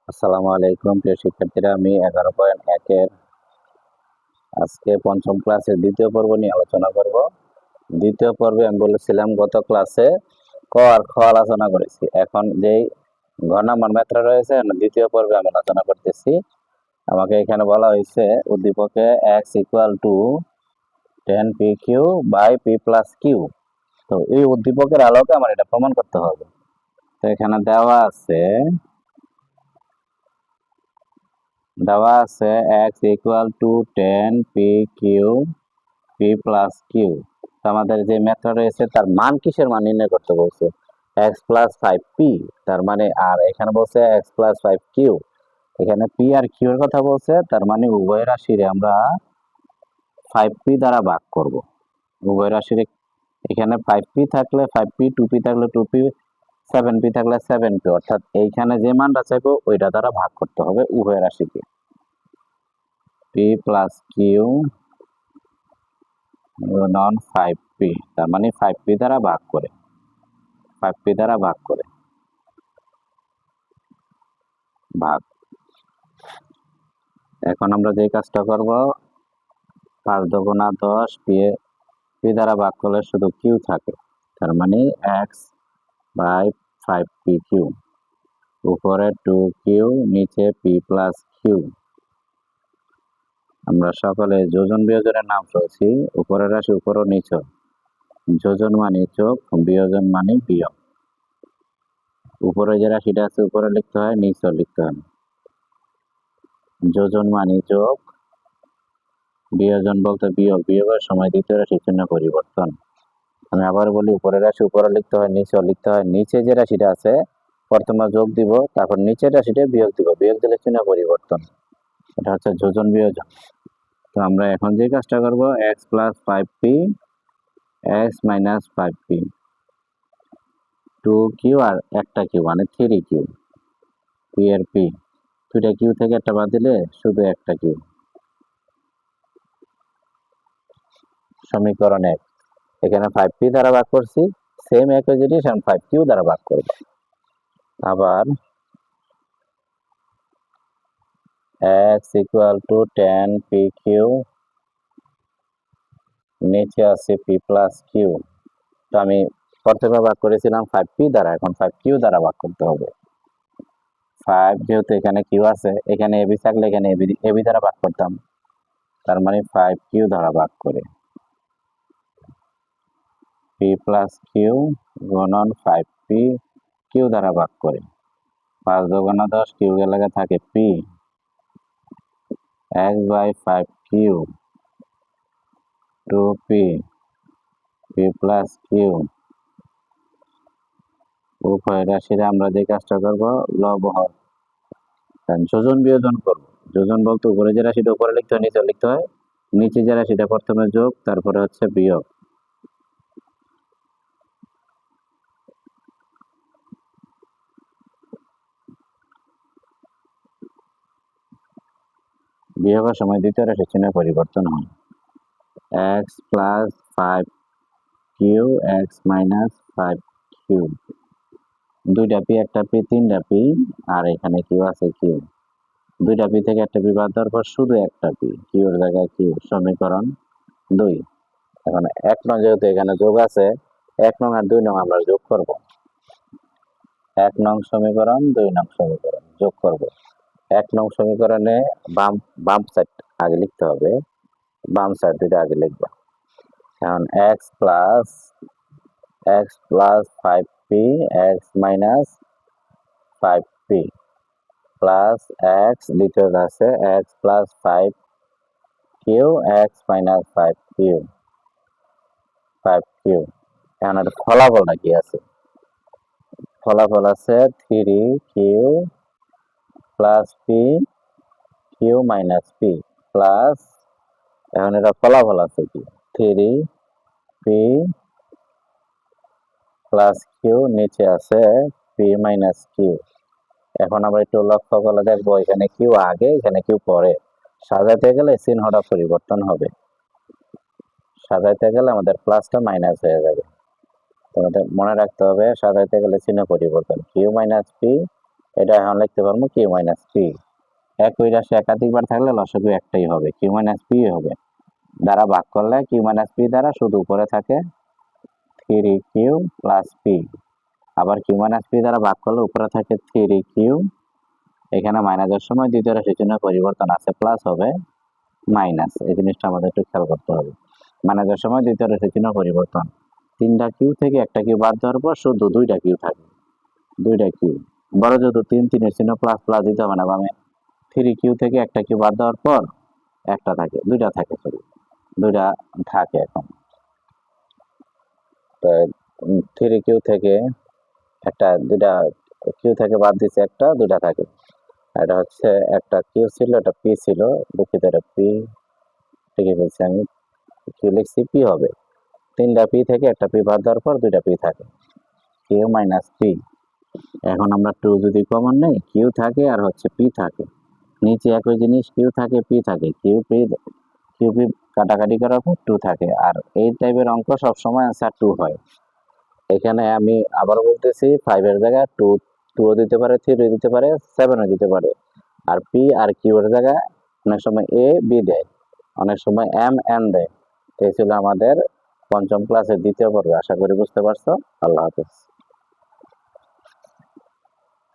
আসসালামু আলাইকুম প্রিয় শিক্ষার্থীরা, আমি 11.1 এর আজকে পঞ্চম ক্লাসের দ্বিতীয় পর্ব নিয়ে আলোচনা করব। দ্বিতীয় পর্বে আমি বলেছিলাম গত ক্লাসে ক আর খ আলোচনা করেছি। এখন যেই ঘর নাম্বার ম্যাথটা রয়েছে দ্বিতীয় পর্বে আমি আলোচনা করতেছি। আমাকে এখানে বলা হয়েছে উদ্দীপকে x equal to 10pq by p plus q. তো এই উদ্দীপকের আলোকে আমার এটা প্রমাণ করতে হবে। তো এখানে দেওয়া আছে x equal to 10pq p plus q. আমাদের যে মেথড রয়েছে তার মান কিসের মান নির্ণয় করতে বলছে? x প্লাস 5p, তার মানে, আর এখানে বলছে x প্লাস 5q। এখানে p আর q এর কথা বলছে, তার মানে উভয় রাশিরে আমরা 5p দ্বারা ভাগ করব। উভয় রাশিরে এখানে 5p থাকলে 5p, 2p থাকলে 2p, 7p থাকলে 7p, অর্থাৎ এইখানে যে মানটা চাইবো ওইটা দ্বারা ভাগ করতে হবে উভয় রাশিকে। p প্লাস কিউ নন 5p, তার মানে 5p দ্বারা ভাগ করে 5p দ্বারা ভাগ ভাগ। এখন আমরা যে কাজটা করব, 5 দুগুণা 10, p দ্বারা ভাগ করলে শুধু কিউ থাকে, তার মানে x বাই 5p কিউ। উপরে 2q, নিচে p প্লাস কিউ। আমরা সকলে যোজন বিয়োজনের নাম শুনছি, উপরের রাশি উপর ও নিচ, যোজন মানে যোগ, বিয়োজন মানে বিয়োগ। উপরে যে রাশিটা আছে উপরে লিখতে হয়, নিচেও লিখতে হয়। যোজন মানে যোগ, বিয়োজন বলতে বিয়োগ, বিয়োগের সময় দ্বিতীয় রাশি চিহ্ন পরিবর্তন। আমি আবার বলি, উপরের রাশি উপরে লিখতে হয়, নিচেও লিখতে হয়। নিচে যে রাশিটা আছে প্রথমে যোগ দিব, তারপর নিচের রাশিটা বিয়োগ দিব, বিয়োগ দিলে চিহ্ন পরিবর্তন। এটা হচ্ছে যোজন বিয়োজন। তো আমরা এখন যে কাজটা করব, x plus 5p x minus 5p, 2q আর একটা কিউ মানে 3q, p এর p, দুইটা কিউ থেকে একটা বাদ দিলে শুধু একটা কিউ। সমীকরণ 1, এখানে 5p দ্বারা ভাগ করছি, সেম একই জিনিস আমি 5q দ্বারা ভাগ করব। আবার x ইকুয়াল টু 10pq, নিচে আছে p প্লাস কিউ। তো আমি প্রথমে ভাগ করেছিলাম 5p দ্বারা, এখন 5q দ্বারা ভাগ করতে হবে। 5 যেহেতু এখানে কিউ আছে, এখানে এবি থাকলে এখানে এবি দ্বারা ভাগ করতাম, তার মানে 5q দ্বারা ভাগ করে p প্লাস কিউ গুণন 5p কিউ দ্বারা ভাগ করে। 5 দুগুণা 10, কিউ এর লাগে থাকে p, x by 5q 2p p plus q. উভয় রাশিরে আমরা যে কাজটা করব, লব হর যোজন বিয়োজন করব। যোজন বলতে উপরে যে রাশিটা উপরে লিখতে হয়, নিচে লিখতে হয়, নিচে যে রাশিটা প্রথমে যোগ, তারপরে হচ্ছে বিয়োগ। বিয়োগের সময় দ্বিতীয় রাশি চিহ্ন পরিবর্তন হয়। x plus 5q x minus 5q, দুইটা পি, একটা পি, তিনটা পি, আর এখানে কিউ আছে কিউ। দুইটা পি থেকে একটা পি বাদ দেওয়ার পর শুধু একটা পি, কিউর জায়গায় কিউ। সমীকরণ 2। এখন 1 নং যেহেতু এখানে যোগ আছে, 1 নং আর 2 নং আমরা যোগ করব। 1 নং সমীকরণ 2 নং সমীকরণ যোগ করব। 1 নং সমীকরণে বাম সাইড আগে লিখতে হবে, বাম সাইড দুইটা আগে লিখবা। এখন x plus 5p x minus 5p plus x, দ্বিতীয় আছে x plus 5q x minus 5q। এখন এটা ফলাফলটা কি আছে? ফলাফল আছে 3q plus p q minus p plus, এখন এটা ফলাফল আছে কি 3p প্লাস q, নিচে আছে p মাইনাস q। এখন আমরা একটু লক্ষ্য করে দেখবো, এখানে কিউ আগে এখানে কিউ পরে। সাজাতে গেলে চিহ্নটা পরিবর্তন হবে, সাজাইতে গেলে আমাদের প্লাসটা মাইনাস হয়ে যাবে। তোমাদের মনে রাখতে হবে, সাজাইতে গেলে চিহ্ন পরিবর্তন। কিউ মাইনাস পি এটা এখন লিখতে পারবো কিউ মাইনাস পি। একই রাশি একাধিকবার থাকলে লসাগু একটাই হবে, কিউ মাইনাস পি হবে। দ্বারা ভাগ করলে কিউ মাইনাস পি দ্বারা শুধু উপরে থাকে থ্রি কিউ প্লাস পি। আবার কিউ মাইনাস পি দ্বারা ভাগ করলে উপরে থাকে থ্রি কিউ। এখানে মাইনাসের সময় দ্বিতীয় রাশির চিহ্ন পরিবর্তন আছে, প্লাস হবে মাইনাস। এই জিনিসটা আমাদের একটু খেয়াল করতে হবে। মাইনাসের সময় দ্বিতীয় রাশির চিহ্ন পরিবর্তন। তিনটা কিউ থেকে একটা কিউ বাদ দেওয়ার পর শুধু দুইটা কিউ থাকে, দুইটা কিউ। বড় যেহেতু তিনের চিহ্ন প্লাস প্লাস দিতে হবে না, বামে থ্রি কিউ থেকে একটা কিউ বাদ দেওয়ার পর একটা থাকে, দুইটা থাকে, সরি দুইটা থাকে এখন। তো থ্রি কিউ থেকে একটা দুইটা কিউ থেকে বাদ দিচ্ছে একটা, দুইটা থাকে। এটা হচ্ছে একটা কিউ ছিল, এটা পি ছিল, দুঃখিত, এটা পি ঠিকই বলছি আমি, কিউ লিখছি পি হবে। তিনটা পি থেকে একটা পি বাদ দেওয়ার পর দুইটা পি থাকে, কিউ মাইনাস পি। এখন আমরা টু যদি কমন নেই, কিউ থাকে আর হচ্ছে পি থাকে, নিচে একই জিনিস কিউ থাকে পি থাকে, কিউ পি কাটাকাটি করার পর টু থাকে। আর এই টাইপের অঙ্ক সবসময় অ্যান্সার টু হয়। এখানে আমি আবার বলতেছি, ফাইভের জায়গায় টুও দিতে পারে, থ্রিও দিতে পারে, সেভেনও দিতে পারে। আর পি আর কিউ এর জায়গায় অনেক সময় এ বি দেয়, অনেক সময় এম এন দেয়। এই ছিল আমাদের পঞ্চম ক্লাসের দ্বিতীয় পর্ব। আশা করি বুঝতে পারছো। আল্লাহ হাফেজ।